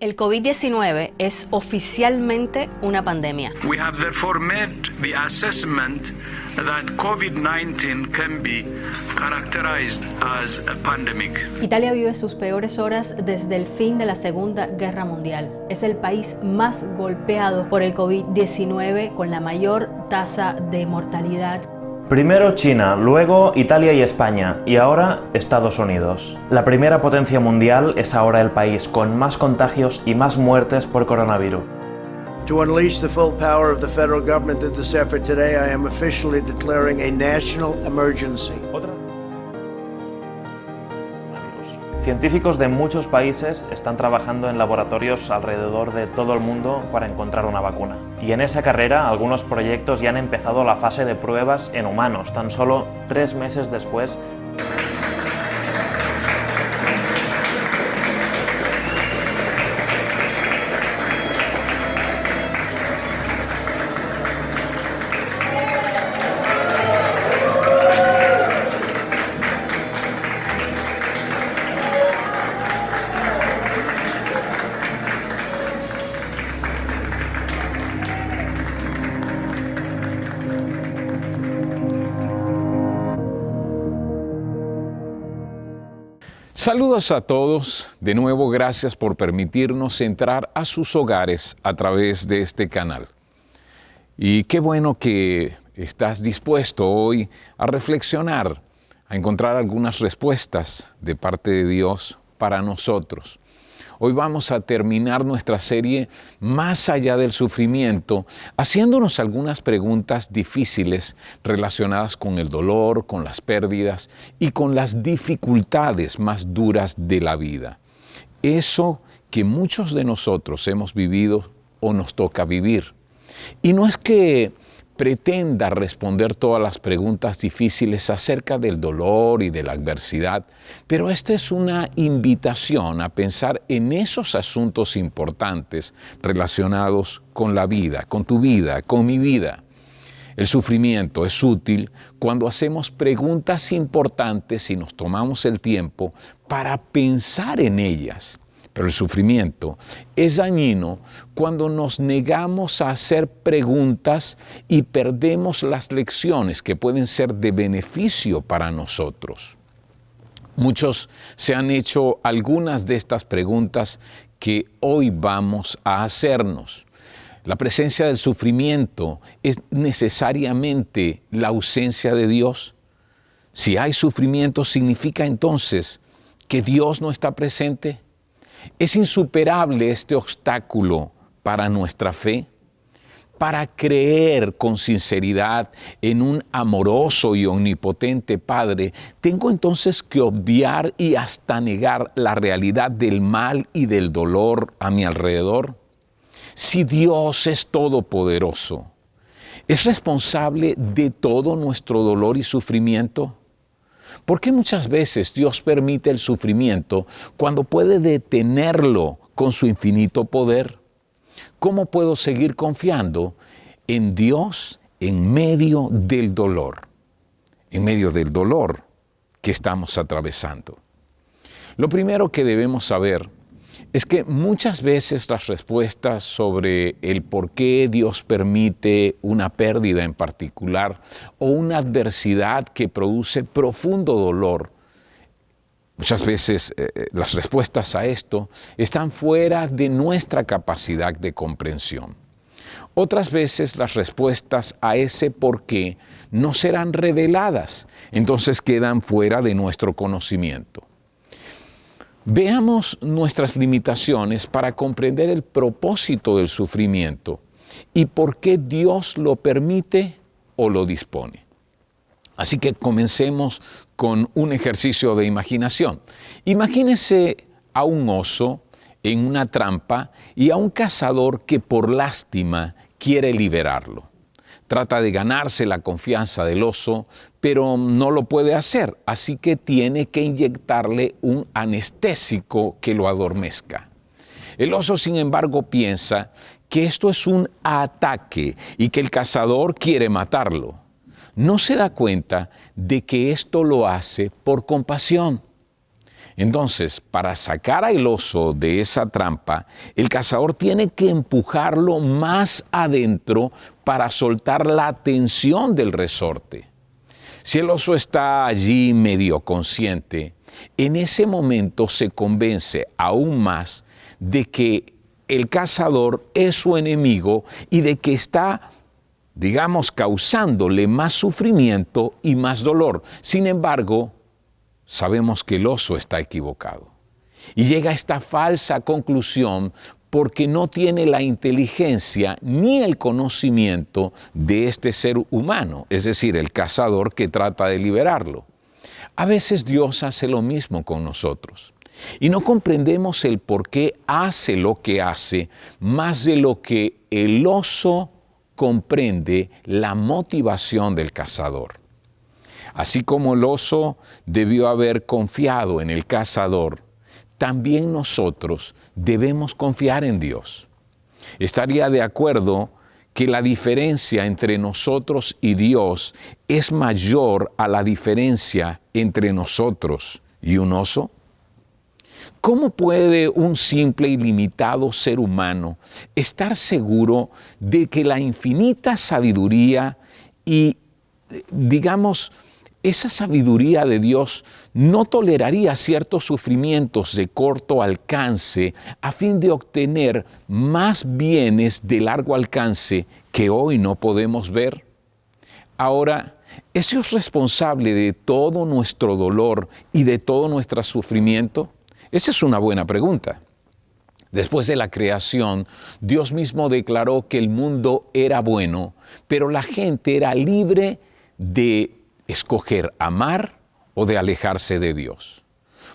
El COVID-19 es oficialmente una pandemia. We have therefore made the assessment that COVID-19 can be characterized as a pandemic. Italia vive sus peores horas desde el fin de la Segunda Guerra Mundial. Es el país más golpeado por el COVID-19 con la mayor tasa de mortalidad. Primero China, luego Italia y España, y ahora Estados Unidos. La primera potencia mundial es ahora el país con más contagios y más muertes por coronavirus. To unleash the full power of the federal government in this effort today, I am officially declaring a national emergency. Científicos de muchos países están trabajando en laboratorios alrededor de todo el mundo para encontrar una vacuna. Y en esa carrera, algunos proyectos ya han empezado la fase de pruebas en humanos, tan solo 3 meses después. Saludos a todos, de nuevo gracias por permitirnos entrar a sus hogares a través de este canal. Y qué bueno que estás dispuesto hoy a reflexionar, a encontrar algunas respuestas de parte de Dios para nosotros. Hoy vamos a terminar nuestra serie Más allá del sufrimiento, haciéndonos algunas preguntas difíciles relacionadas con el dolor, con las pérdidas y con las dificultades más duras de la vida. Eso que muchos de nosotros hemos vivido o nos toca vivir. Y no es que pretenda responder todas las preguntas difíciles acerca del dolor y de la adversidad, pero esta es una invitación a pensar en esos asuntos importantes relacionados con la vida, con tu vida, con mi vida. El sufrimiento es útil cuando hacemos preguntas importantes y nos tomamos el tiempo para pensar en ellas. Pero el sufrimiento es dañino cuando nos negamos a hacer preguntas y perdemos las lecciones que pueden ser de beneficio para nosotros. Muchos se han hecho algunas de estas preguntas que hoy vamos a hacernos. La presencia del sufrimiento es necesariamente la ausencia de Dios. Si hay sufrimiento, ¿significa entonces que Dios no está presente? ¿Es insuperable este obstáculo para nuestra fe? Para creer con sinceridad en un amoroso y omnipotente Padre, ¿tengo entonces que obviar y hasta negar la realidad del mal y del dolor a mi alrededor? Si Dios es todopoderoso, ¿es responsable de todo nuestro dolor y sufrimiento? ¿Por qué muchas veces Dios permite el sufrimiento cuando puede detenerlo con su infinito poder? ¿Cómo puedo seguir confiando en Dios en medio del dolor? En medio del dolor que estamos atravesando. Lo primero que debemos saber es que muchas veces las respuestas sobre el por qué Dios permite una pérdida en particular o una adversidad que produce profundo dolor, muchas veces las respuestas a esto están fuera de nuestra capacidad de comprensión. Otras veces las respuestas a ese por qué no serán reveladas, entonces quedan fuera de nuestro conocimiento. Veamos nuestras limitaciones para comprender el propósito del sufrimiento y por qué Dios lo permite o lo dispone. Así que comencemos con un ejercicio de imaginación. Imagínese a un oso en una trampa y a un cazador que por lástima quiere liberarlo. Trata de ganarse la confianza del oso, pero no lo puede hacer, así que tiene que inyectarle un anestésico que lo adormezca. El oso, sin embargo, piensa que esto es un ataque y que el cazador quiere matarlo. No se da cuenta de que esto lo hace por compasión. Entonces, para sacar al oso de esa trampa, el cazador tiene que empujarlo más adentro para soltar la tensión del resorte. Si el oso está allí medio consciente, en ese momento se convence aún más de que el cazador es su enemigo y de que está, digamos, causándole más sufrimiento y más dolor. Sin embargo, sabemos que el oso está equivocado y llega a esta falsa conclusión porque no tiene la inteligencia ni el conocimiento de este ser humano, es decir, el cazador que trata de liberarlo. A veces Dios hace lo mismo con nosotros y no comprendemos el por qué hace lo que hace más de lo que el oso comprende la motivación del cazador. Así como el oso debió haber confiado en el cazador, también nosotros debemos confiar en Dios. Estaría de acuerdo que la diferencia entre nosotros y Dios es mayor a la diferencia entre nosotros y un oso. ¿Cómo puede un simple y limitado ser humano estar seguro de que la infinita sabiduría y, digamos, esa sabiduría de Dios no toleraría ciertos sufrimientos de corto alcance a fin de obtener más bienes de largo alcance que hoy no podemos ver? Ahora, ¿es Dios responsable de todo nuestro dolor y de todo nuestro sufrimiento? Esa es una buena pregunta. Después de la creación, Dios mismo declaró que el mundo era bueno, pero la gente era libre de escoger amar o de alejarse de Dios.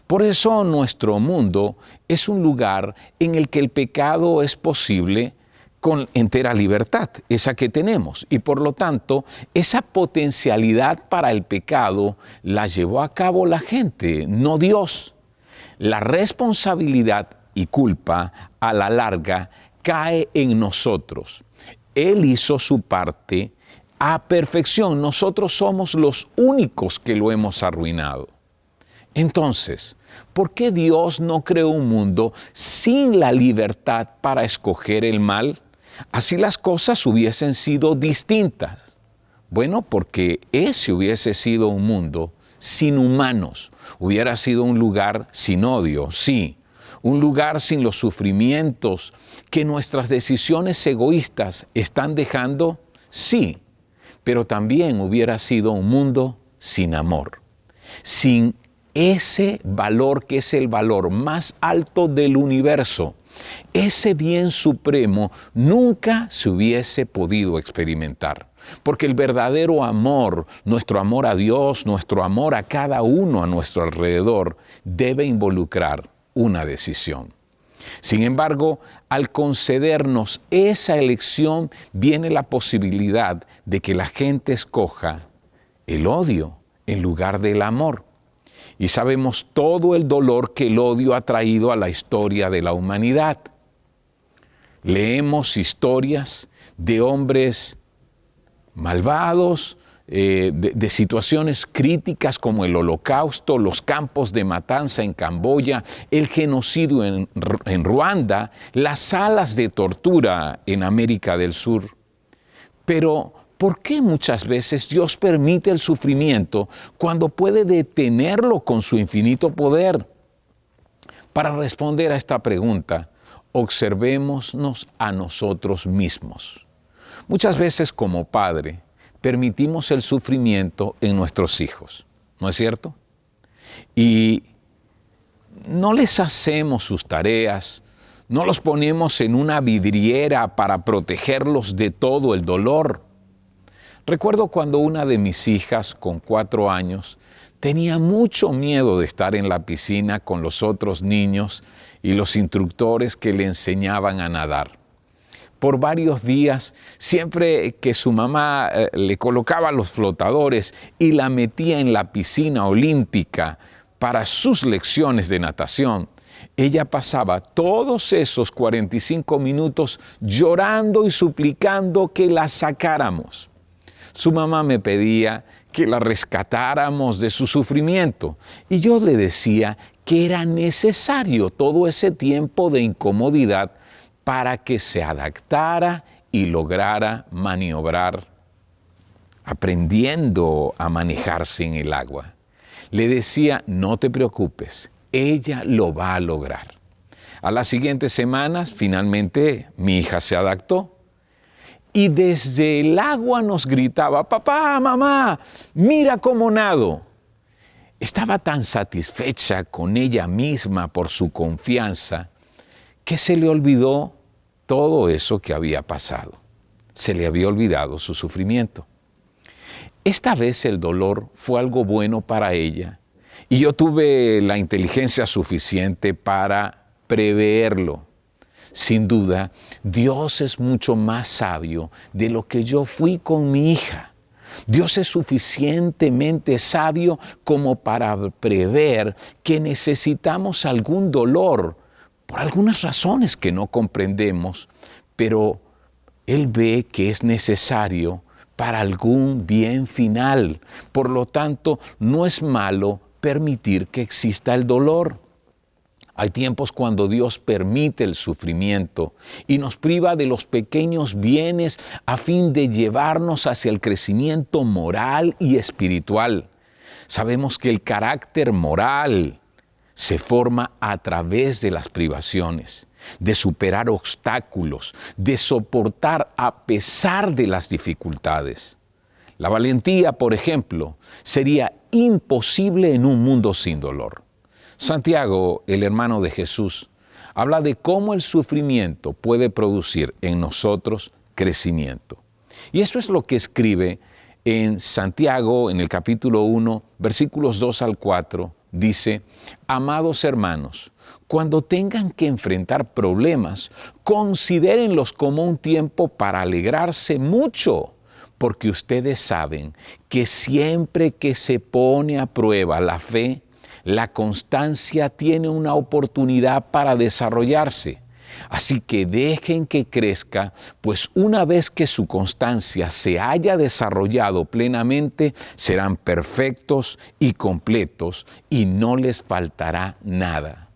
Por eso nuestro mundo es un lugar en el que el pecado es posible con entera libertad, esa que tenemos. Y por lo tanto, esa potencialidad para el pecado la llevó a cabo la gente, no Dios. La responsabilidad y culpa a la larga cae en nosotros. Él hizo su parte a perfección. Nosotros somos los únicos que lo hemos arruinado. Entonces, ¿por qué Dios no creó un mundo sin la libertad para escoger el mal? Así las cosas hubiesen sido distintas. Bueno, porque ese hubiese sido un mundo sin humanos. Hubiera sido un lugar sin odio, sí. Un lugar sin los sufrimientos que nuestras decisiones egoístas están dejando, sí. Pero también hubiera sido un mundo sin amor, sin ese valor que es el valor más alto del universo. Ese bien supremo nunca se hubiese podido experimentar, porque el verdadero amor, nuestro amor a Dios, nuestro amor a cada uno a nuestro alrededor, debe involucrar una decisión. Sin embargo, al concedernos esa elección, viene la posibilidad de que la gente escoja el odio en lugar del amor. Y sabemos todo el dolor que el odio ha traído a la historia de la humanidad. Leemos historias de hombres malvados, de situaciones críticas como el Holocausto, los campos de matanza en Camboya, el genocidio en Ruanda, las salas de tortura en América del Sur. Pero, ¿por qué muchas veces Dios permite el sufrimiento cuando puede detenerlo con su infinito poder? Para responder a esta pregunta, observémonos a nosotros mismos. Muchas veces como padre, permitimos el sufrimiento en nuestros hijos, ¿no es cierto? Y no les hacemos sus tareas, no los ponemos en una vidriera para protegerlos de todo el dolor. Recuerdo cuando una de mis hijas, con 4 años, tenía mucho miedo de estar en la piscina con los otros niños y los instructores que le enseñaban a nadar. Por varios días, siempre que su mamá le colocaba los flotadores y la metía en la piscina olímpica para sus lecciones de natación, ella pasaba todos esos 45 minutos llorando y suplicando que la sacáramos. Su mamá me pedía que la rescatáramos de su sufrimiento y yo le decía que era necesario todo ese tiempo de incomodidad para que se adaptara y lograra maniobrar, aprendiendo a manejarse en el agua. Le decía, no te preocupes, ella lo va a lograr. A las siguientes semanas, finalmente, mi hija se adaptó. Y desde el agua nos gritaba, papá, mamá, mira cómo nado. Estaba tan satisfecha con ella misma por su confianza que se le olvidó todo eso que había pasado. Se le había olvidado su sufrimiento. Esta vez el dolor fue algo bueno para ella y yo tuve la inteligencia suficiente para preverlo. Sin duda, Dios es mucho más sabio de lo que yo fui con mi hija. Dios es suficientemente sabio como para prever que necesitamos algún dolor por algunas razones que no comprendemos, pero Él ve que es necesario para algún bien final. Por lo tanto, no es malo permitir que exista el dolor. Hay tiempos cuando Dios permite el sufrimiento y nos priva de los pequeños bienes a fin de llevarnos hacia el crecimiento moral y espiritual. Sabemos que el carácter moral se forma a través de las privaciones, de superar obstáculos, de soportar a pesar de las dificultades. La valentía, por ejemplo, sería imposible en un mundo sin dolor. Santiago, el hermano de Jesús, habla de cómo el sufrimiento puede producir en nosotros crecimiento. Y esto es lo que escribe en Santiago, en el capítulo 1, versículos 2 al 4, dice, amados hermanos, cuando tengan que enfrentar problemas, considérenlos como un tiempo para alegrarse mucho, porque ustedes saben que siempre que se pone a prueba la fe, la constancia tiene una oportunidad para desarrollarse. Así que dejen que crezca, pues una vez que su constancia se haya desarrollado plenamente, serán perfectos y completos y no les faltará nada.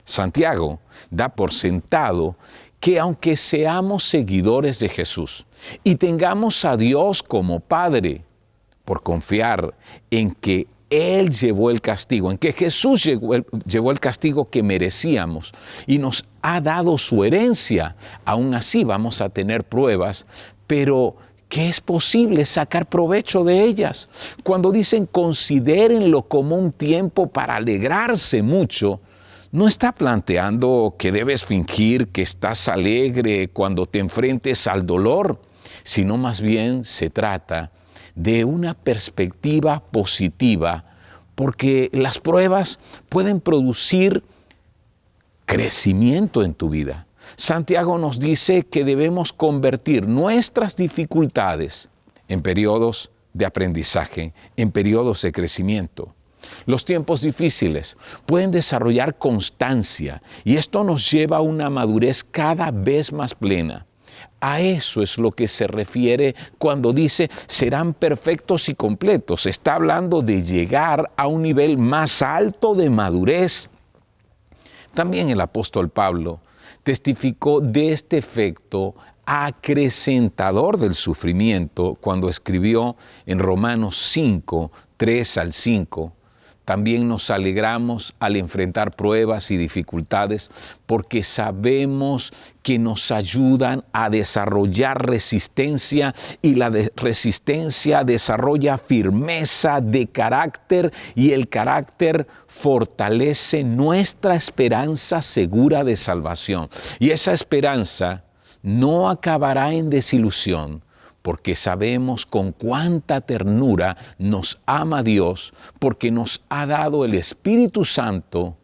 Santiago da por sentado que aunque seamos seguidores de Jesús y tengamos a Dios como Padre, por confiar en que Él llevó el castigo, en que Jesús llevó el castigo que merecíamos y nos ha dado su herencia. Aún así vamos a tener pruebas, pero que es posible sacar provecho de ellas. Cuando dicen considérenlo como un tiempo para alegrarse mucho, no está planteando que debes fingir que estás alegre cuando te enfrentes al dolor, sino más bien se trata de una perspectiva positiva, porque las pruebas pueden producir crecimiento en tu vida. Santiago nos dice que debemos convertir nuestras dificultades en periodos de aprendizaje, en periodos de crecimiento. Los tiempos difíciles pueden desarrollar constancia y esto nos lleva a una madurez cada vez más plena. A eso es lo que se refiere cuando dice serán perfectos y completos. Está hablando de llegar a un nivel más alto de madurez. También el apóstol Pablo testificó de este efecto acrecentador del sufrimiento cuando escribió en Romanos 5, 3 al 5. También nos alegramos al enfrentar pruebas y dificultades porque sabemos que nos ayudan a desarrollar resistencia y la resistencia desarrolla firmeza de carácter y el carácter fortalece nuestra esperanza segura de salvación. Y esa esperanza no acabará en desilusión, porque sabemos con cuánta ternura nos ama Dios, porque nos ha dado el Espíritu Santo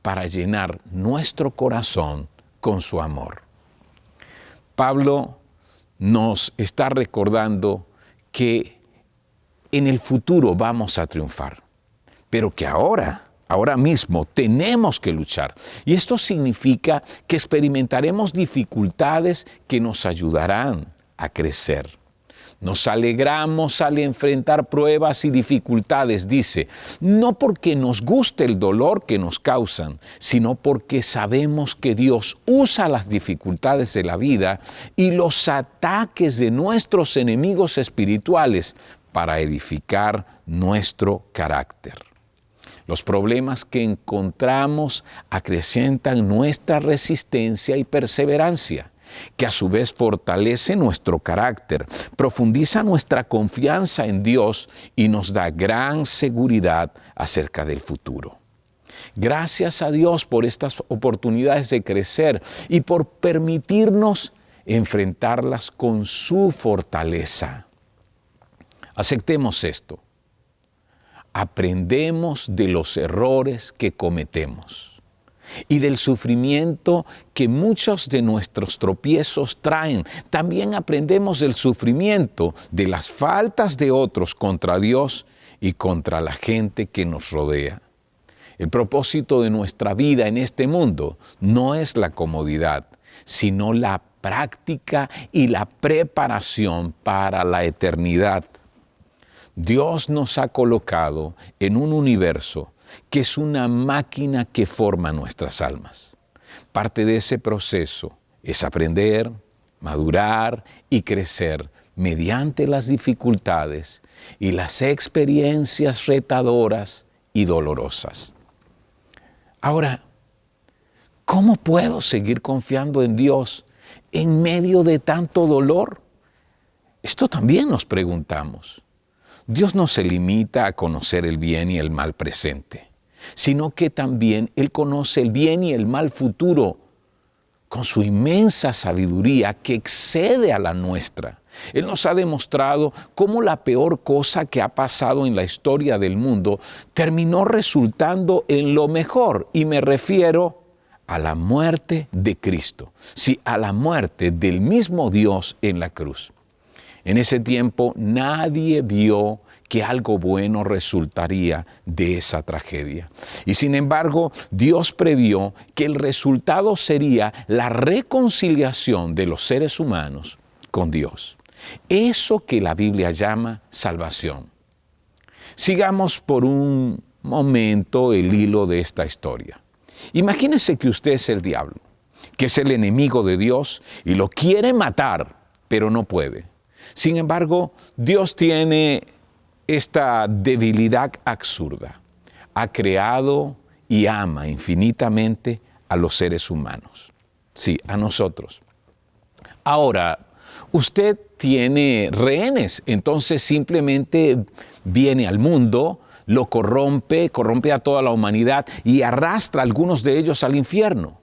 para llenar nuestro corazón con su amor. Pablo nos está recordando que en el futuro vamos a triunfar, pero que ahora mismo tenemos que luchar. Y esto significa que experimentaremos dificultades que nos ayudarán a crecer. Nos alegramos al enfrentar pruebas y dificultades, dice, no porque nos guste el dolor que nos causan, sino porque sabemos que Dios usa las dificultades de la vida y los ataques de nuestros enemigos espirituales para edificar nuestro carácter. Los problemas que encontramos acrecentan nuestra resistencia y perseverancia, que a su vez fortalece nuestro carácter, profundiza nuestra confianza en Dios y nos da gran seguridad acerca del futuro. Gracias a Dios por estas oportunidades de crecer y por permitirnos enfrentarlas con su fortaleza. Aceptemos esto. Aprendemos de los errores que cometemos y del sufrimiento que muchos de nuestros tropiezos traen. También aprendemos del sufrimiento de las faltas de otros contra Dios y contra la gente que nos rodea. El propósito de nuestra vida en este mundo no es la comodidad, sino la práctica y la preparación para la eternidad. Dios nos ha colocado en un universo que es una máquina que forma nuestras almas. Parte de ese proceso es aprender, madurar y crecer mediante las dificultades y las experiencias retadoras y dolorosas. Ahora, ¿cómo puedo seguir confiando en Dios en medio de tanto dolor? Esto también nos preguntamos. Dios no se limita a conocer el bien y el mal presente, sino que también Él conoce el bien y el mal futuro con su inmensa sabiduría que excede a la nuestra. Él nos ha demostrado cómo la peor cosa que ha pasado en la historia del mundo terminó resultando en lo mejor, y me refiero a la muerte de Cristo, sí, a la muerte del mismo Dios en la cruz. En ese tiempo nadie vio que algo bueno resultaría de esa tragedia. Y sin embargo, Dios previó que el resultado sería la reconciliación de los seres humanos con Dios. Eso que la Biblia llama salvación. Sigamos por un momento el hilo de esta historia. Imagínese que usted es el diablo, que es el enemigo de Dios y lo quiere matar, pero no puede. Sin embargo, Dios tiene esta debilidad absurda. Ha creado y ama infinitamente a los seres humanos. Sí, a nosotros. Ahora, usted tiene rehenes, entonces simplemente viene al mundo, lo corrompe a toda la humanidad y arrastra a algunos de ellos al infierno.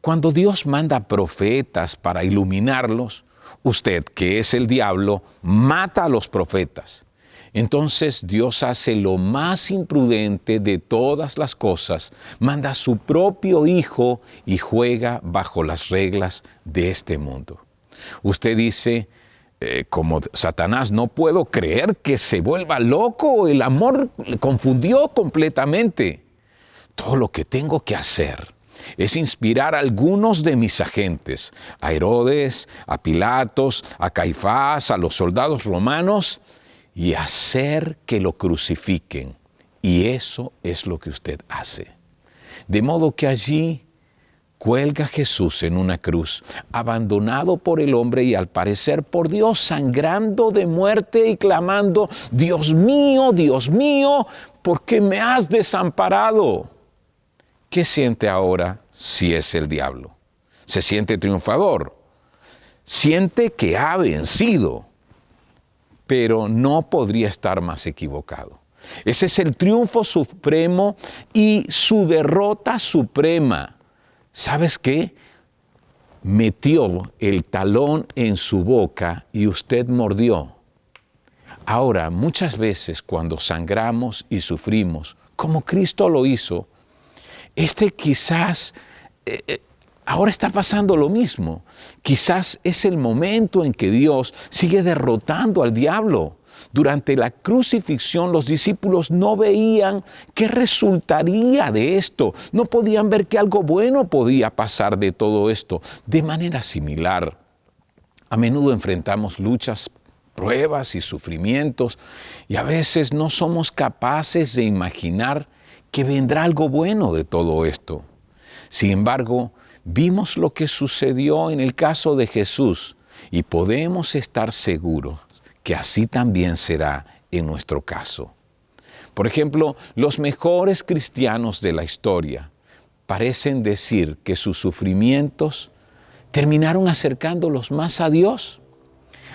Cuando Dios manda profetas para iluminarlos, usted, que es el diablo, mata a los profetas. Entonces Dios hace lo más imprudente de todas las cosas, manda a su propio Hijo y juega bajo las reglas de este mundo. Usted dice, como Satanás, no puedo creer que se vuelva loco, el amor le confundió completamente. Todo lo que tengo que hacer es inspirar a algunos de mis agentes, a Herodes, a Pilatos, a Caifás, a los soldados romanos, y hacer que lo crucifiquen. Y eso es lo que usted hace. De modo que allí cuelga Jesús en una cruz, abandonado por el hombre y al parecer por Dios, sangrando de muerte y clamando, Dios mío, ¿por qué me has desamparado? ¿Qué siente ahora si es el diablo? Se siente triunfador, siente que ha vencido, pero no podría estar más equivocado. Ese es el triunfo supremo y su derrota suprema. ¿Sabes qué? Metió el talón en su boca y usted mordió. Ahora, muchas veces cuando sangramos y sufrimos, como Cristo lo hizo, quizás ahora está pasando lo mismo. Quizás es el momento en que Dios sigue derrotando al diablo. Durante la crucifixión los discípulos no veían qué resultaría de esto. No podían ver que algo bueno podía pasar de todo esto. De manera similar, a menudo enfrentamos luchas pruebas y sufrimientos, y a veces no somos capaces de imaginar que vendrá algo bueno de todo esto. Sin embargo, vimos lo que sucedió en el caso de Jesús y podemos estar seguros que así también será en nuestro caso. Por ejemplo, los mejores cristianos de la historia parecen decir que sus sufrimientos terminaron acercándolos más a Dios.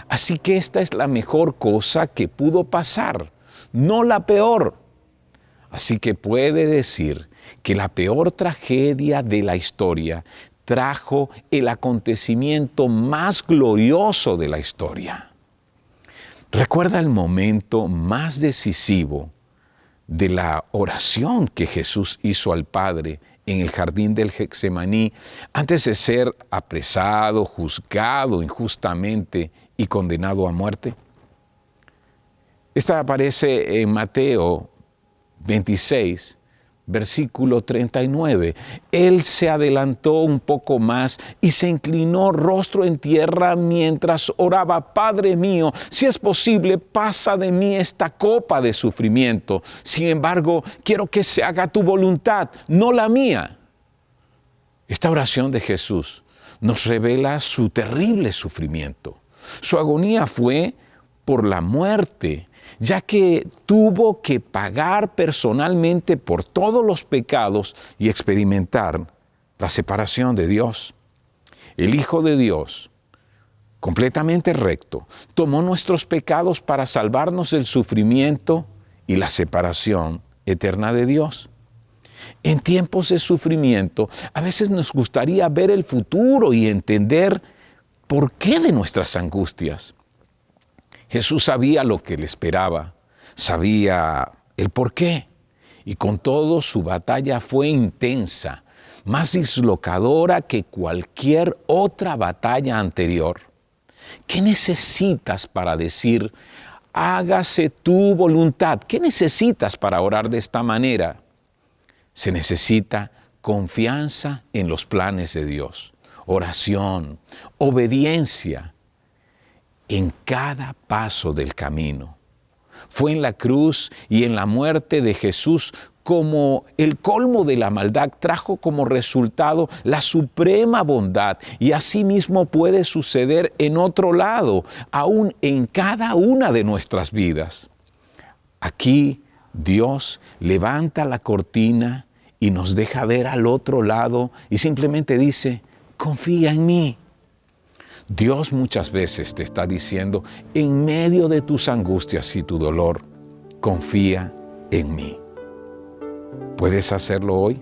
Así que esta es la mejor cosa que pudo pasar, no la peor. Así que puede decir que la peor tragedia de la historia trajo el acontecimiento más glorioso de la historia. Recuerda el momento más decisivo de la oración que Jesús hizo al Padre en el jardín del Getsemaní antes de ser apresado, juzgado injustamente y condenado a muerte. Esta aparece en Mateo 26, versículo 39. Él se adelantó un poco más y se inclinó rostro en tierra mientras oraba: Padre mío, si es posible, pasa de mí esta copa de sufrimiento. Sin embargo, quiero que se haga tu voluntad, no la mía. Esta oración de Jesús nos revela su terrible sufrimiento. Su agonía fue por la muerte, ya que tuvo que pagar personalmente por todos los pecados y experimentar la separación de Dios. El Hijo de Dios, completamente recto, tomó nuestros pecados para salvarnos del sufrimiento y la separación eterna de Dios. En tiempos de sufrimiento, a veces nos gustaría ver el futuro y entender por qué de nuestras angustias. Jesús sabía lo que le esperaba, sabía el por qué, y con todo su batalla fue intensa, más dislocadora que cualquier otra batalla anterior. ¿Qué necesitas para decir, hágase tu voluntad? ¿Qué necesitas para orar de esta manera? Se necesita confianza en los planes de Dios, oración, obediencia en cada paso del camino. Fue en la cruz y en la muerte de Jesús como el colmo de la maldad trajo como resultado la suprema bondad, y asimismo puede suceder en otro lado, aún en cada una de nuestras vidas. Aquí Dios levanta la cortina y nos deja ver al otro lado y simplemente dice: confía en mí. Dios muchas veces te está diciendo, en medio de tus angustias y tu dolor, confía en mí. ¿Puedes hacerlo hoy?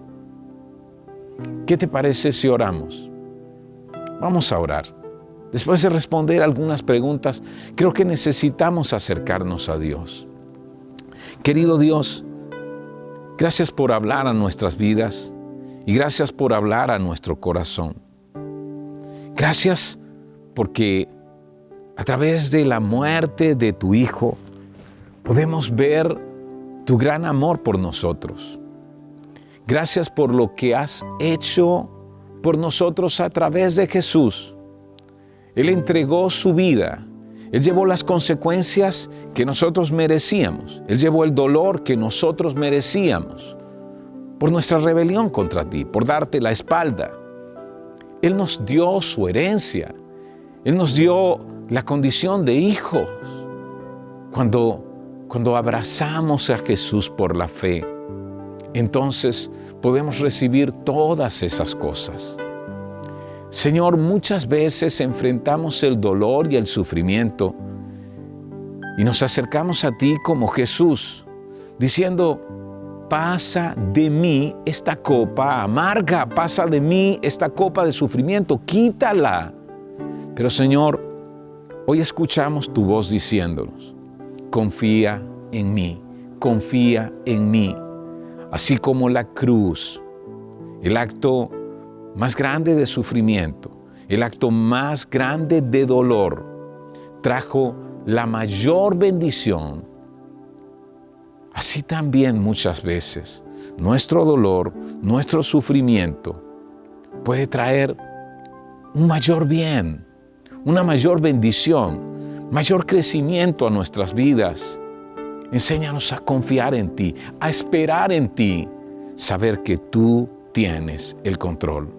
¿Qué te parece si oramos? Vamos a orar. Después de responder algunas preguntas, creo que necesitamos acercarnos a Dios. Querido Dios, gracias por hablar a nuestras vidas y gracias por hablar a nuestro corazón. Gracias porque a través de la muerte de tu Hijo podemos ver tu gran amor por nosotros. Gracias por lo que has hecho por nosotros a través de Jesús. Él entregó su vida. Él llevó las consecuencias que nosotros merecíamos. Él llevó el dolor que nosotros merecíamos por nuestra rebelión contra ti, por darte la espalda. Él nos dio su herencia. Él nos dio la condición de hijos. Cuando abrazamos a Jesús por la fe, entonces podemos recibir todas esas cosas. Señor, muchas veces enfrentamos el dolor y el sufrimiento y nos acercamos a ti como Jesús, diciendo: pasa de mí esta copa amarga, pasa de mí esta copa de sufrimiento, quítala. Pero Señor, hoy escuchamos tu voz diciéndonos: confía en mí, confía en mí. Así como la cruz, el acto más grande de sufrimiento, el acto más grande de dolor, trajo la mayor bendición. Así también muchas veces nuestro dolor, nuestro sufrimiento puede traer un mayor bien, una mayor bendición, mayor crecimiento a nuestras vidas. Enséñanos a confiar en ti, a esperar en ti, saber que tú tienes el control.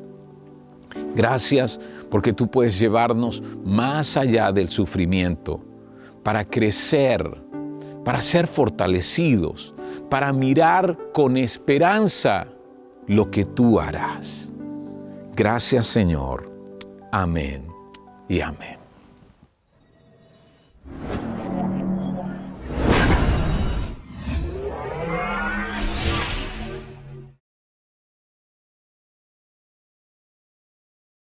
Gracias porque tú puedes llevarnos más allá del sufrimiento, para crecer, para ser fortalecidos, para mirar con esperanza lo que tú harás. Gracias, Señor. Amén y amén.